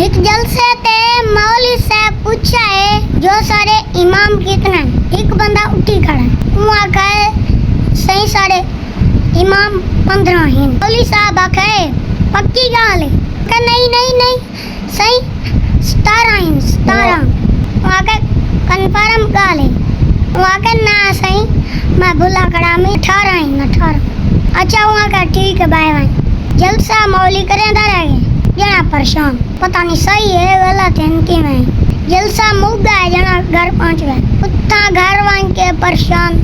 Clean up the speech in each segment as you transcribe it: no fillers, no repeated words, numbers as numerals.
एक जलसे ते मौली से पूछा है जो सारे इमाम कितने। एक बंदा उठी खड़ा वहाँ कहे सही सारे इमाम 15 हैं। मौली साहब आखे पक्की गाल है कहे नहीं नहीं नहीं सही 17 हैं 17। वहाँ के कन्फर्म गाल है वहाँ के ना सही मैं भूला खड़ा में 18 हैं 18। अच्छा वहाँ का ठीक है बाय बाय। जलसा मौली करें रह गए जना परेशान पता नहीं सही है गलत है इनकी में। जलसा मुक गए जना घर पहुंच गए कुत्ता घर वांग के परेशान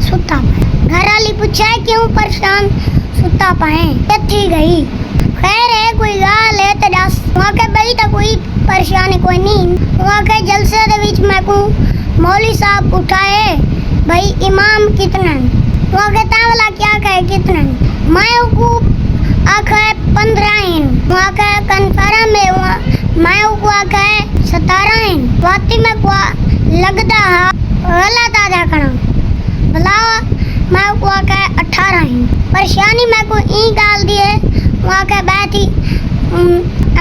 सुता पाए। घर वाली पूछा क्यों परेशान सुता पाए कथी गई खैर है कोई गाल है तो दस। वहाँ के भाई तो कोई परेशानी कोई नहीं। वहाँ के जलसे के बीच में को मौली साहब उठाए भाई इमाम कितने। वहाँ के तावला क्या कहे कितने मैं को आखे 15 हैं। वहाँ का कन्फर्म है वहाँ मैं को आखे 17 हैं। वाती में को लगता है गलत आ जाकना भला मैं को आखे 18 हैं। परेशानी मैं को ई गाल दिए वहाँ के बैठी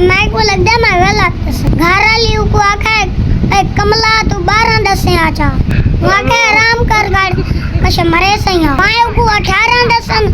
मैं को लगता मैं गलत घर वाली को आखे कमला तू 12 दसे आचा वहाँ के आराम कर गाड़ कश मरे सही मैं को 18 दसन